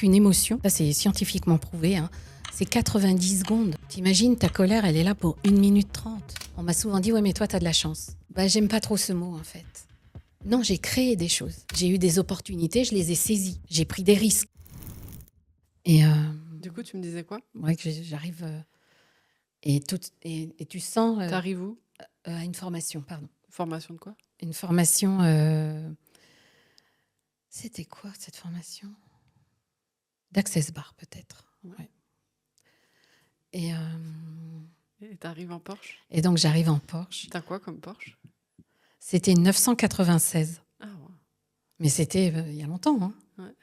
qu'une émotion, ça c'est scientifiquement prouvé, hein, c'est 90 secondes. T'imagines, ta colère, elle est là pour 1 minute 30. On m'a souvent dit, ouais, mais toi, t'as de la chance. Bah, j'aime pas trop ce mot, en fait. Non, j'ai créé des choses. J'ai eu des opportunités, je les ai saisies. J'ai pris des risques. Et Du coup, tu me disais quoi? ouais, que j'arrive... et tu sens... T'arrives où? à une formation, pardon. Formation de quoi? Une formation... C'était quoi, cette formation? D'Access Bar, peut-être. Ouais. Et t'arrives en Porsche? Et donc, j'arrive en Porsche. T'as quoi comme Porsche? C'était une 996. Ah ouais. Mais c'était il y a longtemps. Hein. Ouais.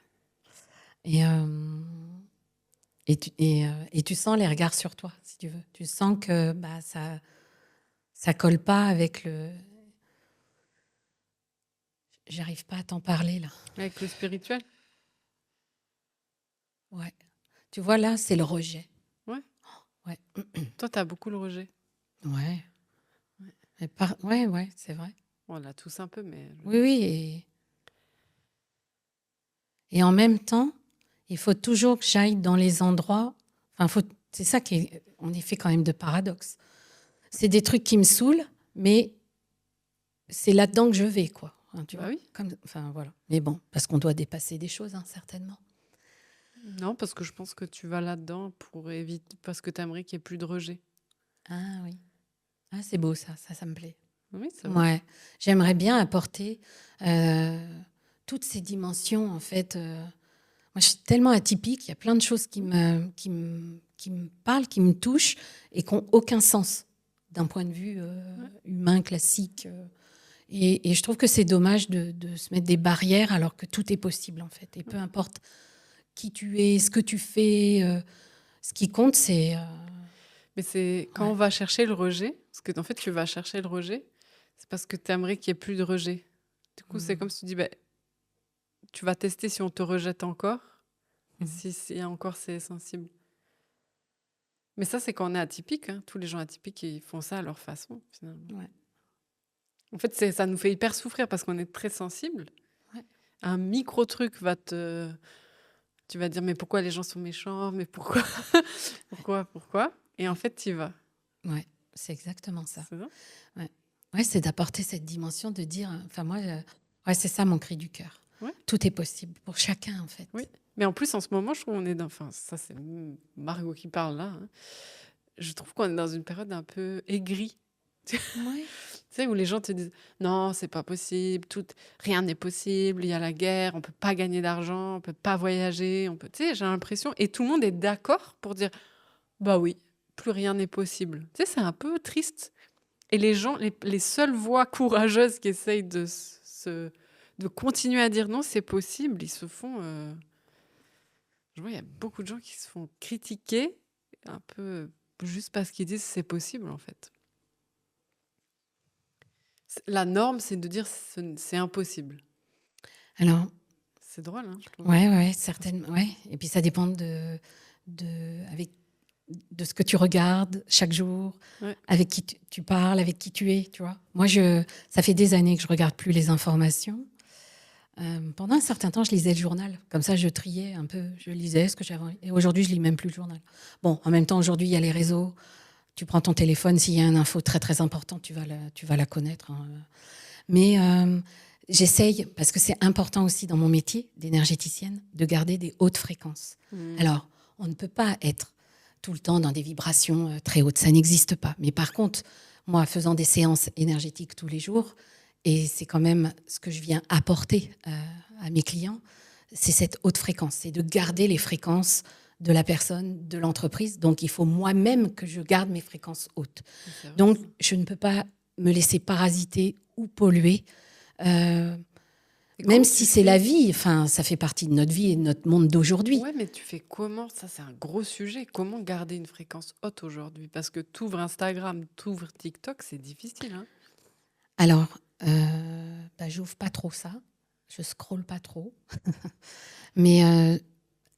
Et tu sens les regards sur toi, si tu veux. Tu sens que ça colle pas avec le... J'arrive pas à t'en parler, là. Avec le spirituel? Ouais. Tu vois, là, c'est le rejet. Ouais. Ouais. Toi, t'as beaucoup le rejet. Ouais. Ouais, c'est vrai. On l'a tous un peu, mais... Oui. Et en même temps, il faut toujours que j'aille dans les endroits... c'est ça qui est, en effet, quand même de paradoxe. C'est des trucs qui me saoulent, mais c'est là-dedans que je vais, quoi. Hein, tu vois, oui. Voilà. Mais bon, parce qu'on doit dépasser des choses, hein, certainement. Non, parce que je pense que tu vas là-dedans pour éviter... Parce que t'aimerais qu'il n'y ait plus de rejet. Ah oui. Ah, c'est beau, ça me plaît. Oui, c'est vrai. Ouais. J'aimerais bien apporter toutes ces dimensions, en fait. Moi, je suis tellement atypique, il y a plein de choses qui me parlent, qui me touchent et qui n'ont aucun sens d'un point de vue humain, classique. Et je trouve que c'est dommage de se mettre des barrières alors que tout est possible, en fait. Et peu importe qui tu es, ce que tu fais, ce qui compte, c'est... Mais c'est quand on va chercher le rejet, parce que en fait, tu vas chercher le rejet, c'est parce que tu aimerais qu'il n'y ait plus de rejet. Du coup, c'est comme si tu dis, tu vas tester si on te rejette encore, et si encore c'est sensible. Mais ça, c'est quand on est atypique. Hein. Tous les gens atypiques, ils font ça à leur façon, finalement. Ouais. En fait, ça nous fait hyper souffrir parce qu'on est très sensible. Ouais. Un micro-truc tu vas dire, mais pourquoi les gens sont méchants? Mais pourquoi? Pourquoi? Et en fait, tu y vas. Ouais, c'est exactement ça. C'est ça? Ouais, c'est d'apporter cette dimension de dire... Enfin, moi, c'est ça mon cri du cœur. Ouais. Tout est possible pour chacun, en fait. Oui. Mais en plus, en ce moment, je trouve qu'on est dans... Enfin, ça, c'est Margot qui parle là. Hein. Je trouve qu'on est dans une période un peu aigrie. Ouais. Tu sais, où les gens te disent non, c'est pas possible, rien n'est possible, il y a la guerre, on peut pas gagner d'argent, on peut pas voyager, tu sais, j'ai l'impression, et tout le monde est d'accord pour dire bah oui, plus rien n'est possible. Tu sais, c'est un peu triste. Et les gens, les seules voix courageuses qui essayent de continuer à dire non, c'est possible, ils se font... Je vois, il y a beaucoup de gens qui se font critiquer un peu juste parce qu'ils disent c'est possible, en fait. La norme, c'est de dire c'est impossible. Alors, c'est drôle, hein, je trouve. Ouais, certainement. Ouais. Et puis ça dépend de ce que tu regardes chaque jour, avec qui tu parles, avec qui tu es, tu vois. Moi, ça fait des années que je regarde plus les informations. Pendant un certain temps, je lisais le journal. Comme ça, je triais un peu, je lisais ce que j'avais envie. Et aujourd'hui, je lis même plus le journal. Bon, en même temps, aujourd'hui, il y a les réseaux. Tu prends ton téléphone, s'il y a une info très, très importante, tu vas la connaître. Hein. Mais j'essaye, parce que c'est important aussi dans mon métier d'énergéticienne, de garder des hautes fréquences. Alors, on ne peut pas être tout le temps dans des vibrations très hautes. Ça n'existe pas. Mais par contre, moi, faisant des séances énergétiques tous les jours, et c'est quand même ce que je viens apporter à mes clients, c'est cette haute fréquence. C'est de garder les fréquences de la personne, de l'entreprise. Donc, il faut moi-même que je garde mes fréquences hautes. Donc, je ne peux pas me laisser parasiter ou polluer. Même si c'est la vie, enfin, ça fait partie de notre vie et de notre monde d'aujourd'hui. Ouais, mais tu fais comment? Ça, c'est un gros sujet. Comment garder une fréquence haute aujourd'hui? Parce que t'ouvres Instagram, t'ouvres TikTok, c'est difficile. Hein. Alors, j'ouvre pas trop ça. Je scrolle pas trop. Mais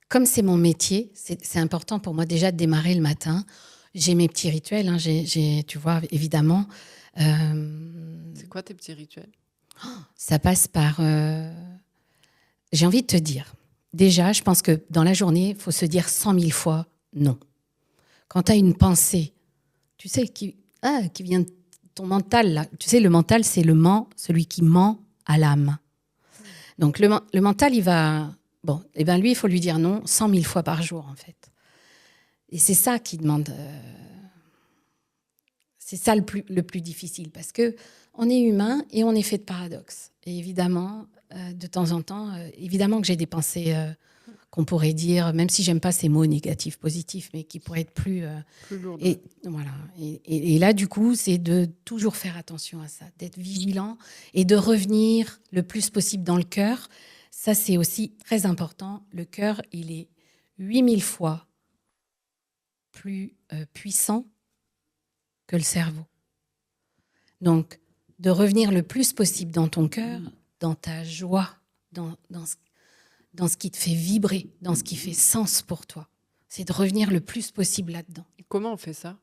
comme c'est mon métier, c'est important pour moi déjà de démarrer le matin. J'ai mes petits rituels, hein, tu vois, évidemment. C'est quoi tes petits rituels? Ça passe par... j'ai envie de te dire, déjà, je pense que dans la journée, il faut se dire 100 000 fois non. Quand tu as une pensée, tu sais, qui vient de ton mental, là. Tu sais, le mental, c'est celui qui ment à l'âme. Donc, le mental, il va... Bon, eh ben lui, il faut lui dire non 100 000 fois par jour, en fait. Et c'est ça qui demande... c'est ça le plus difficile, parce qu'on est humain et on est fait de paradoxes. Et évidemment, de temps en temps, évidemment que j'ai des pensées qu'on pourrait dire, même si j'aime pas ces mots négatifs, positifs, mais qui pourraient être plus lourdes. Et voilà. Et là, du coup, c'est de toujours faire attention à ça, d'être vigilant et de revenir le plus possible dans le cœur. Ça, c'est aussi très important. Le cœur, il est 8000 fois plus puissant que le cerveau. Donc, de revenir le plus possible dans ton cœur, dans ta joie, dans ce qui te fait vibrer, dans ce qui fait sens pour toi. C'est de revenir le plus possible là-dedans. Comment on fait ça?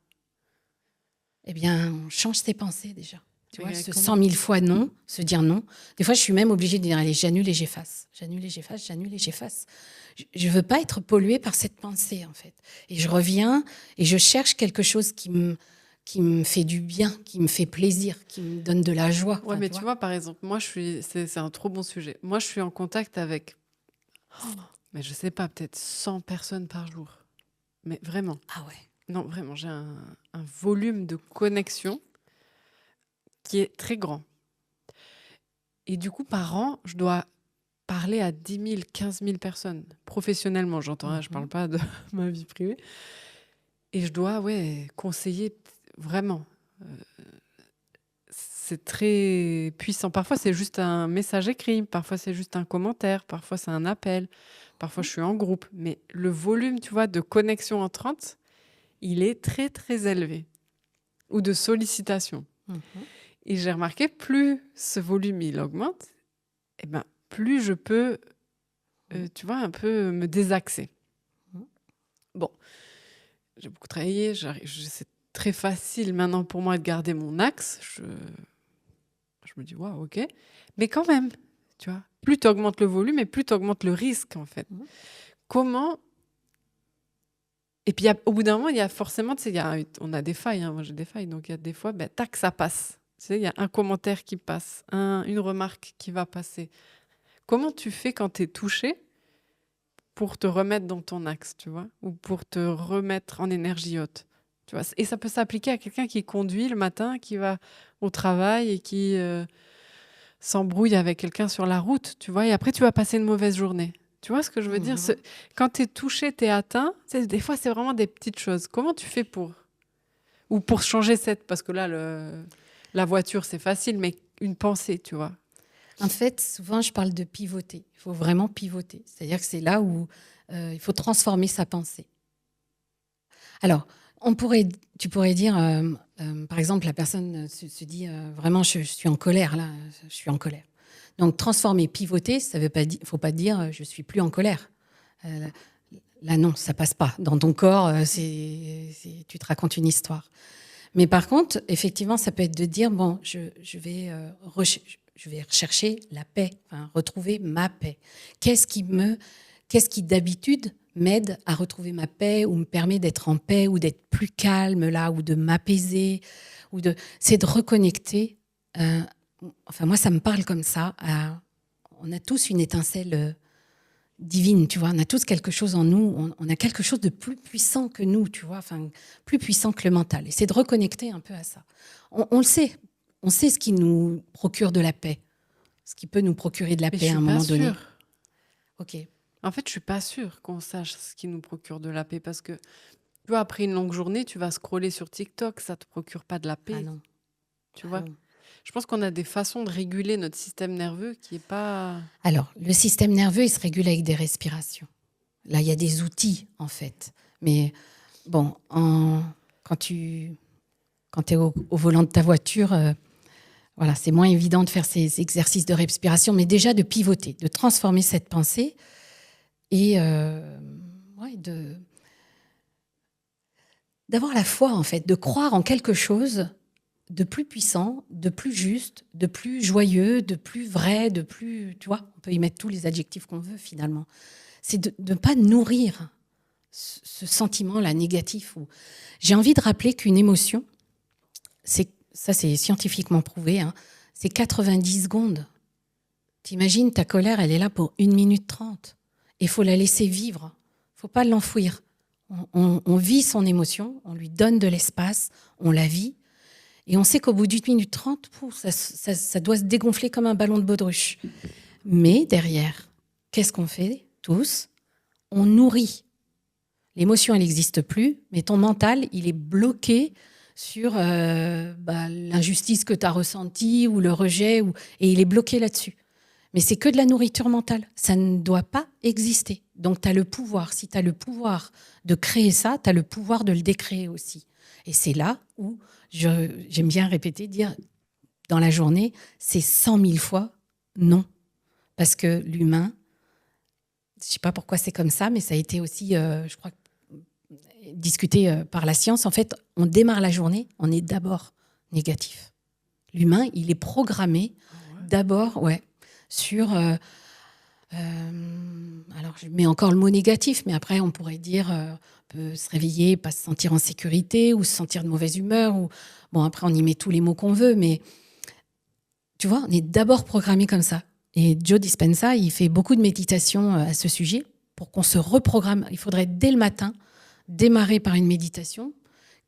Eh bien, on change ses pensées déjà. Tu vois, ce comment 100 000 fois non, se dire non. Des fois, je suis même obligée de dire, allez, j'annule et j'efface. J'annule et j'efface, j'annule et j'efface. Je ne veux pas être polluée par cette pensée, en fait. Et je reviens et je cherche quelque chose qui me fait du bien, qui me fait plaisir, qui me donne de la joie. Ouais, mais tu vois, par exemple, moi, c'est un trop bon sujet. Moi, je suis en contact avec, mais je sais pas, peut-être 100 personnes par jour. Mais vraiment. Ah ouais. Non, vraiment, j'ai un volume de connexion qui est très grand. Et du coup, par an, je dois parler à 10 000, 15 000 personnes. Professionnellement, j'entends, hein, je parle pas de ma vie privée. Et je dois, conseiller vraiment. C'est très puissant. Parfois, c'est juste un message écrit, parfois, c'est juste un commentaire, parfois, c'est un appel, parfois, je suis en groupe. Mais le volume, tu vois, de connexion entrante, il est très, très élevé. Ou de sollicitation. Et j'ai remarqué, plus ce volume, il augmente, eh ben, plus je peux, tu vois, un peu me désaxer. Bon, j'ai beaucoup travaillé, c'est très facile maintenant pour moi de garder mon axe. Je me dis, waouh, ok. Mais quand même, tu vois, plus tu augmentes le volume et plus tu augmentes le risque, en fait. Comment... Et puis, au bout d'un moment, il y a forcément, tu sais, on a des failles, hein, moi j'ai des failles, donc il y a des fois, tac, ça passe. Tu sais, il y a un commentaire qui passe, une remarque qui va passer. Comment tu fais quand tu es touché pour te remettre dans ton axe, tu vois, ou pour te remettre en énergie haute, tu vois. Et ça peut s'appliquer à quelqu'un qui conduit le matin, qui va au travail et qui s'embrouille avec quelqu'un sur la route, tu vois, et après tu vas passer une mauvaise journée. Tu vois ce que je veux dire? Quand tu es touché, tu es atteint, des fois c'est vraiment des petites choses. Comment tu fais pour changer parce que là, la voiture, c'est facile, mais une pensée, tu vois. En fait, souvent, je parle de pivoter. Il faut vraiment pivoter. C'est-à-dire que c'est là où il faut transformer sa pensée. Alors, tu pourrais dire, par exemple, la personne se dit vraiment, je suis en colère, là, je suis en colère. Donc, transformer, pivoter, ça veut pas dire, faut pas dire, je suis plus en colère. Là, non, ça passe pas. Dans ton corps, tu te racontes une histoire. Mais par contre, effectivement, ça peut être de dire, bon, je vais rechercher la paix, enfin, retrouver ma paix. Qu'est-ce qui d'habitude m'aide à retrouver ma paix ou me permet d'être en paix ou d'être plus calme là ou de m'apaiser c'est de reconnecter. Enfin, moi, ça me parle comme ça. On a tous une étincelle divine, tu vois. On a tous quelque chose en nous. On a quelque chose de plus puissant que nous, tu vois. Enfin, plus puissant que le mental. Et c'est de reconnecter un peu à ça. On le sait. On sait ce qui nous procure de la paix, ce qui peut nous procurer de la paix à un moment donné. Ok. En fait, je suis pas sûre qu'on sache ce qui nous procure de la paix parce que, tu vois, après une longue journée, tu vas scroller sur TikTok, ça te procure pas de la paix. Ah non. Tu vois. Non. Je pense qu'on a des façons de réguler notre système nerveux qui est pas... Alors, le système nerveux, il se régule avec des respirations. Là, il y a des outils, en fait. Mais bon, quand tu es au volant de ta voiture... Voilà, c'est moins évident de faire ces exercices de respiration, mais déjà de pivoter, de transformer cette pensée et d'avoir la foi, en fait, de croire en quelque chose de plus puissant, de plus juste, de plus joyeux, de plus vrai, de plus... Tu vois, on peut y mettre tous les adjectifs qu'on veut, finalement. c'est de ne pas nourrir ce sentiment-là négatif. J'ai envie de rappeler qu'une émotion, ça c'est scientifiquement prouvé, hein, c'est 90 secondes. T'imagines, ta colère, elle est là pour 1 minute 30. Il faut la laisser vivre. Il ne faut pas l'enfouir. On vit son émotion, on lui donne de l'espace, on la vit. Et on sait qu'au bout d'1 minute 30, ça doit se dégonfler comme un ballon de baudruche. Mais derrière, qu'est-ce qu'on fait tous? On nourrit. L'émotion, elle n'existe plus, mais ton mental, il est bloqué sur l'injustice que tu as ressentie ou le rejet, et il est bloqué là-dessus. Mais c'est que de la nourriture mentale. Ça ne doit pas exister. Donc, tu as le pouvoir. Si tu as le pouvoir de créer ça, tu as le pouvoir de le décréer aussi. Et c'est là où j'aime bien répéter, dire dans la journée, c'est 100 000 fois non. Parce que l'humain, je ne sais pas pourquoi c'est comme ça, mais ça a été aussi, je crois, discuté par la science. En fait, on démarre la journée, on est d'abord négatif. L'humain, il est programmé d'abord, sur... alors, je mets encore le mot négatif, mais après, on pourrait dire... on peut se réveiller, pas se sentir en sécurité ou se sentir de mauvaise humeur. Bon, après, on y met tous les mots qu'on veut, mais tu vois, on est d'abord programmé comme ça. Et Joe Dispenza, il fait beaucoup de méditation à ce sujet pour qu'on se reprogramme. Il faudrait, dès le matin, démarrer par une méditation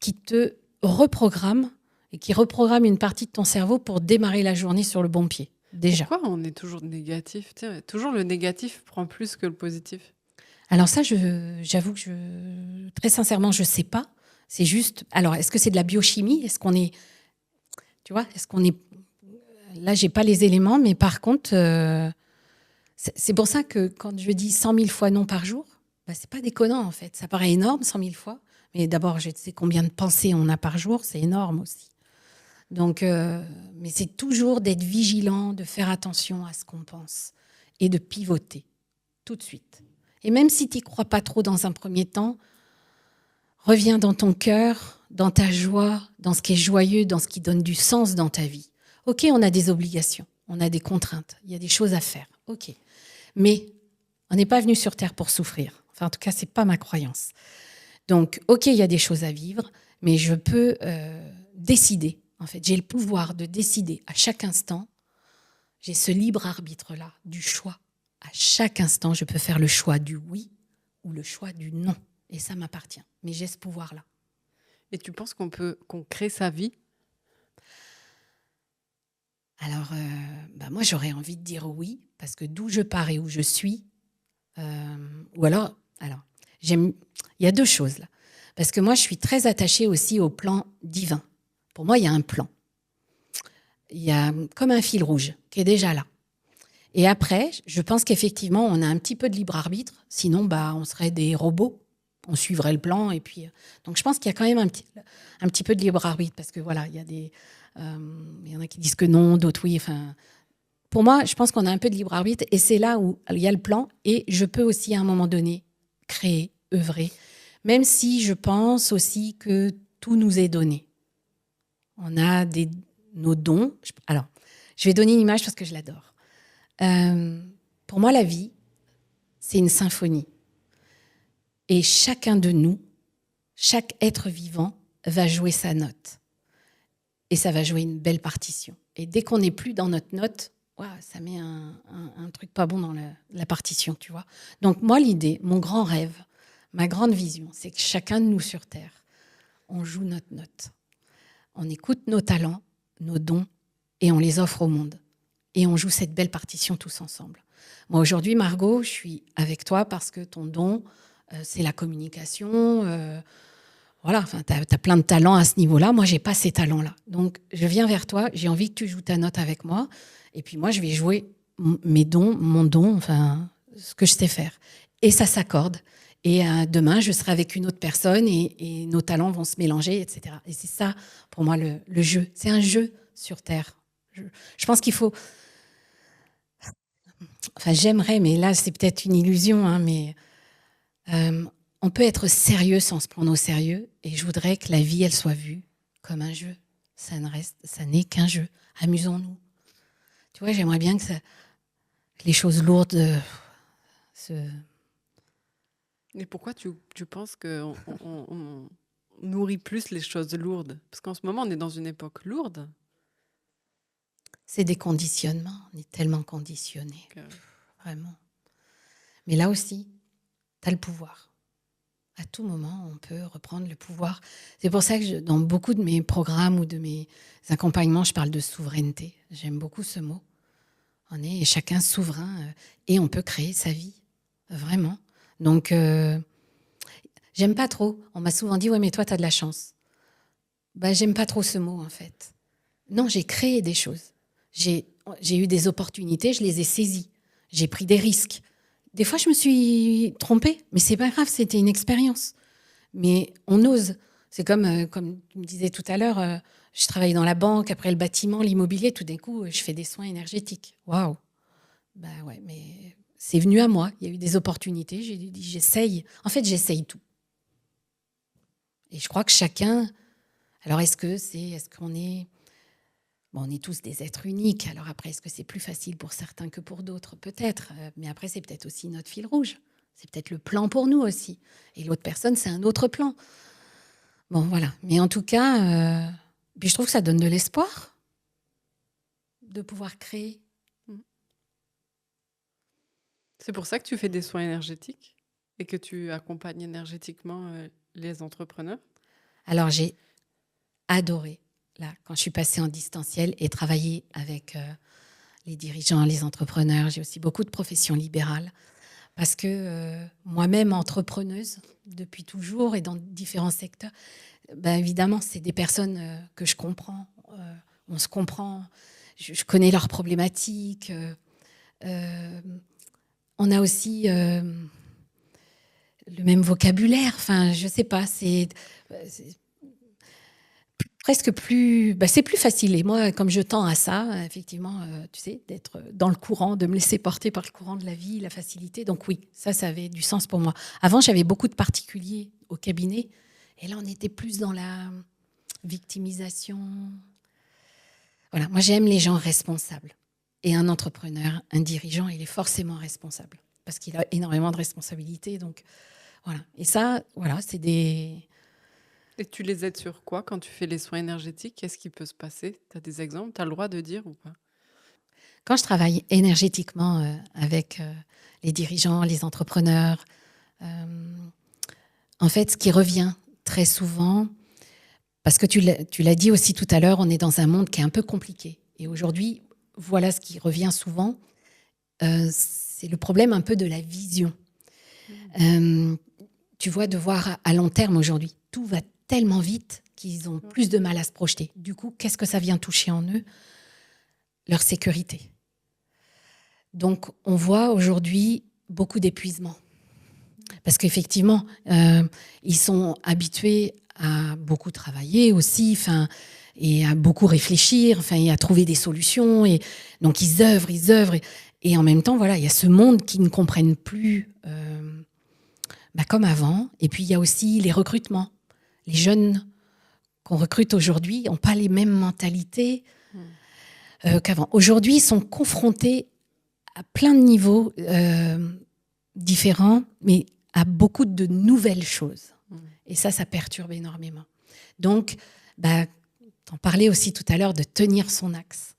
qui te reprogramme et qui reprogramme une partie de ton cerveau pour démarrer la journée sur le bon pied. Déjà. Pourquoi on est toujours négatif? Tiens, toujours le négatif prend plus que le positif. Alors ça, j'avoue que très sincèrement, je ne sais pas. C'est juste... Alors, est-ce que c'est de la biochimie? Est-ce qu'on est... Tu vois, est-ce qu'on est... Là, je n'ai pas les éléments, mais par contre, c'est pour ça que quand je dis 100 000 fois non par jour, ce n'est pas déconnant en fait. Ça paraît énorme, 100 000 fois. Mais d'abord, je sais combien de pensées on a par jour, c'est énorme aussi. Donc, mais c'est toujours d'être vigilant, de faire attention à ce qu'on pense et de pivoter tout de suite. Et même si tu n'y crois pas trop dans un premier temps, reviens dans ton cœur, dans ta joie, dans ce qui est joyeux, dans ce qui donne du sens dans ta vie. Ok, on a des obligations, on a des contraintes, il y a des choses à faire. Ok, mais on n'est pas venu sur Terre pour souffrir. Enfin, en tout cas, c'est pas ma croyance. Donc, ok, il y a des choses à vivre, mais je peux décider. En fait, j'ai le pouvoir de décider à chaque instant. J'ai ce libre arbitre-là, du choix. À chaque instant, je peux faire le choix du oui ou le choix du non. Et ça m'appartient. Mais j'ai ce pouvoir-là. Et tu penses qu'on crée sa vie? Alors, moi, j'aurais envie de dire oui, parce que d'où je pars et où je suis, ou alors, il y a deux choses là. Parce que moi, je suis très attachée aussi au plan divin. Pour moi, il y a un plan. Il y a comme un fil rouge qui est déjà là. Et après, je pense qu'effectivement, on a un petit peu de libre arbitre. Sinon, on serait des robots. On suivrait le plan. Et puis, donc, je pense qu'il y a quand même un petit peu de libre arbitre. Parce que voilà, il y en a qui disent que non, d'autres oui. Enfin, pour moi, je pense qu'on a un peu de libre arbitre. Et c'est là où il y a le plan. Et je peux aussi, à un moment donné, créer, œuvrer. Même si je pense aussi que tout nous est donné. On a nos dons. Alors, je vais donner une image parce que je l'adore. Pour moi, la vie, c'est une symphonie. Et chacun de nous, chaque être vivant, va jouer sa note. Et ça va jouer une belle partition. Et dès qu'on n'est plus dans notre note, ça met un truc pas bon dans la partition, tu vois. Donc moi, l'idée, mon grand rêve, ma grande vision, c'est que chacun de nous sur Terre, on joue notre note. On écoute nos talents, nos dons, et on les offre au monde. Et on joue cette belle partition tous ensemble. Moi, aujourd'hui, Margot, je suis avec toi parce que ton don, c'est la communication. Voilà, tu as plein de talents à ce niveau-là. Moi, je n'ai pas ces talents-là. Donc, je viens vers toi. J'ai envie que tu joues ta note avec moi. Et puis, moi, je vais jouer mes dons, mon don, enfin, ce que je sais faire. Et ça s'accorde. Et demain, je serai avec une autre personne et nos talents vont se mélanger, etc. Et c'est ça, pour moi, le jeu. C'est un jeu sur Terre. Je pense qu'il faut... Enfin, j'aimerais, mais là, c'est peut-être une illusion, hein, mais on peut être sérieux sans se prendre au sérieux. Et je voudrais que la vie, elle soit vue comme un jeu. Ça n'est qu'un jeu. Amusons-nous. Tu vois, j'aimerais bien que les choses lourdes Et pourquoi tu penses qu'on nourrit plus les choses lourdes? Parce qu'en ce moment, on est dans une époque lourde. C'est des conditionnements. On est tellement conditionnés, que- vraiment. Mais là aussi, tu as le pouvoir. À tout moment, on peut reprendre le pouvoir. C'est pour ça que dans beaucoup de mes programmes ou de mes accompagnements, je parle de souveraineté. J'aime beaucoup ce mot. On est chacun souverain et on peut créer sa vie, vraiment. Donc, j'aime pas trop. On m'a souvent dit, ouais, mais toi, tu as de la chance. Bah, j'aime pas trop ce mot, en fait. Non, j'ai créé des choses. J'ai eu des opportunités, je les ai saisies. J'ai pris des risques. Des fois, je me suis trompée, mais c'est pas grave, c'était une expérience. Mais on ose. C'est comme tu me disais tout à l'heure, je travaille dans la banque, après le bâtiment, l'immobilier, tout d'un coup, je fais des soins énergétiques. Waouh! Bah ouais, mais c'est venu à moi. Il y a eu des opportunités, j'ai dit, j'essaye. En fait, j'essaye tout. Et je crois que chacun. Alors, est-ce qu'on est. Bon, on est tous des êtres uniques. Alors après, est-ce que c'est plus facile pour certains que pour d'autres? Peut-être. Mais après, c'est peut-être aussi notre fil rouge. C'est peut-être le plan pour nous aussi. Et l'autre personne, c'est un autre plan. Bon, voilà. Mais en tout cas, puis je trouve que ça donne de l'espoir de pouvoir créer. C'est pour ça que tu fais des soins énergétiques et que tu accompagnes énergétiquement les entrepreneurs. Alors, j'ai adoré, là, quand je suis passée en distanciel et travailler avec les dirigeants, les entrepreneurs. J'ai aussi beaucoup de professions libérales parce que moi-même, entrepreneuse depuis toujours et dans différents secteurs, ben, évidemment, c'est des personnes que je comprends. On se comprend. Je connais leurs problématiques. On a aussi le même vocabulaire. Enfin, je sais pas. C'est presque plus, c'est plus facile. Et moi, comme je tends à ça, effectivement, tu sais, d'être dans le courant, de me laisser porter par le courant de la vie, la facilité. Donc oui, ça avait du sens pour moi. Avant, j'avais beaucoup de particuliers au cabinet. Et là, on était plus dans la victimisation. Voilà, moi, j'aime les gens responsables. Et un entrepreneur, un dirigeant, il est forcément responsable parce qu'il a énormément de responsabilités. Donc voilà. Et ça, voilà, c'est des... Et tu les aides sur quoi quand tu fais les soins énergétiques? Qu'est-ce qui peut se passer? Tu as des exemples? Tu as le droit de dire ou pas? Quand je travaille énergétiquement avec les dirigeants, les entrepreneurs, en fait, ce qui revient très souvent, parce que tu l'as dit aussi tout à l'heure, on est dans un monde qui est un peu compliqué. Et aujourd'hui, voilà ce qui revient souvent, c'est le problème un peu de la vision. Tu vois, de voir à long terme aujourd'hui, tout va tellement vite qu'ils ont plus de mal à se projeter. Du coup, qu'est-ce que ça vient toucher en eux? Leur sécurité. Donc, on voit aujourd'hui beaucoup d'épuisement. Parce qu'effectivement, ils sont habitués à beaucoup travailler aussi, et à beaucoup réfléchir, et à trouver des solutions. Et donc, ils œuvrent. Et en même temps, voilà, il y a ce monde qu'ils ne comprennent plus comme avant. Et puis, il y a aussi les recrutements. Les jeunes qu'on recrute aujourd'hui n'ont pas les mêmes mentalités qu'avant. Aujourd'hui, ils sont confrontés à plein de niveaux différents, mais à beaucoup de nouvelles choses. Et ça perturbe énormément. Donc, t'en parlais aussi tout à l'heure de tenir son axe.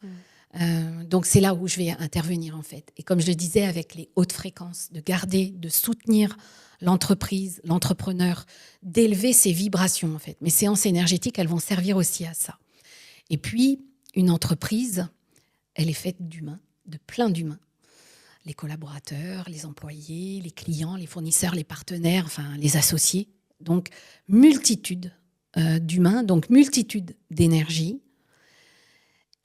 Donc, c'est là où je vais intervenir, en fait. Et comme je le disais, avec les hautes fréquences, de garder, de soutenir l'entreprise, l'entrepreneur, d'élever ses vibrations, en fait. Mes séances énergétiques, elles vont servir aussi à ça. Et puis, une entreprise, elle est faite d'humains, de plein d'humains. Les collaborateurs, les employés, les clients, les fournisseurs, les partenaires, les associés. Donc, multitude d'humains, donc multitude d'énergie.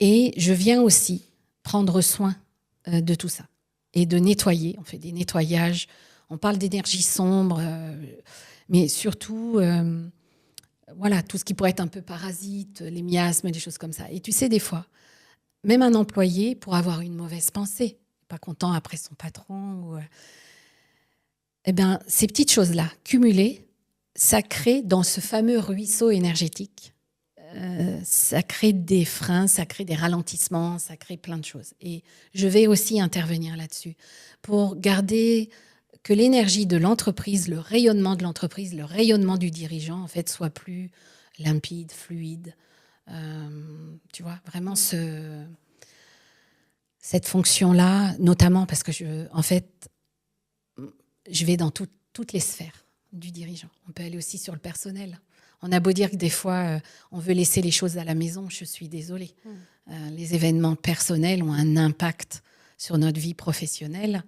Et je viens aussi prendre soin de tout ça et de nettoyer. On fait des nettoyages, on parle d'énergie sombre, mais surtout, voilà, tout ce qui pourrait être un peu parasite, les miasmes, des choses comme ça. Et tu sais, des fois, même un employé, pour avoir une mauvaise pensée, pas content après son patron, ces petites choses-là, cumulées, ça crée dans ce fameux ruisseau énergétique, ça crée des freins, ça crée des ralentissements, ça crée plein de choses. Et je vais aussi intervenir là-dessus pour garder que l'énergie de l'entreprise, le rayonnement de l'entreprise, le rayonnement du dirigeant, en fait, soit plus limpide, fluide. Tu vois, vraiment cette fonction-là, notamment parce que en fait, je vais dans toutes les sphères du dirigeant. On peut aller aussi sur le personnel. On a beau dire que des fois, on veut laisser les choses à la maison, je suis désolée. Les événements personnels ont un impact sur notre vie professionnelle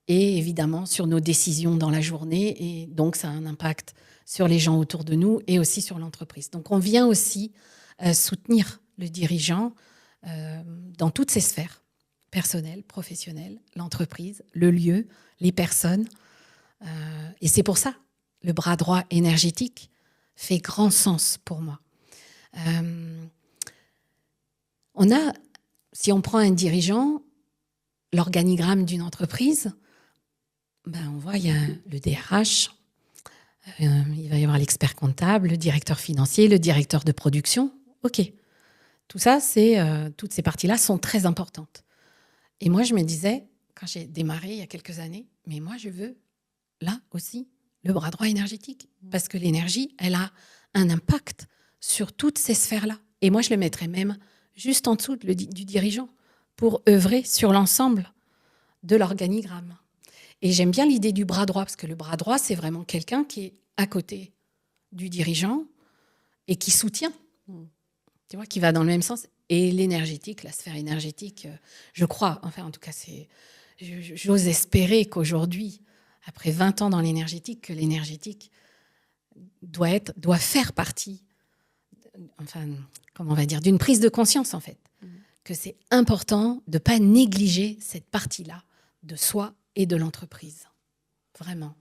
et évidemment sur nos décisions dans la journée. Et donc, ça a un impact sur les gens autour de nous et aussi sur l'entreprise. Donc, on vient aussi soutenir le dirigeant dans toutes ses sphères, personnelles, professionnelles, l'entreprise, le lieu, les personnes. Et c'est pour ça, le bras droit énergétique fait grand sens pour moi. Si on prend un dirigeant, l'organigramme d'une entreprise, on voit, il y a le DRH, il va y avoir l'expert comptable, le directeur financier, le directeur de production. OK. Tout ça, toutes ces parties-là sont très importantes. Et moi, je me disais, quand j'ai démarré il y a quelques années, mais moi, je veux, là aussi, le bras droit énergétique. Parce que l'énergie, elle a un impact sur toutes ces sphères-là. Et moi, je le mettrais même juste en dessous du dirigeant pour œuvrer sur l'ensemble de l'organigramme. Et j'aime bien l'idée du bras droit, parce que le bras droit, c'est vraiment quelqu'un qui est à côté du dirigeant et qui soutient, tu vois, qui va dans le même sens. Et l'énergétique, la sphère énergétique, je crois, enfin en tout cas, j'ose espérer qu'aujourd'hui, après 20 ans dans l'énergétique, que l'énergétique doit faire partie, enfin, comment on va dire, d'une prise de conscience en fait, que c'est important de ne pas négliger cette partie-là de soi et de l'entreprise. Vraiment.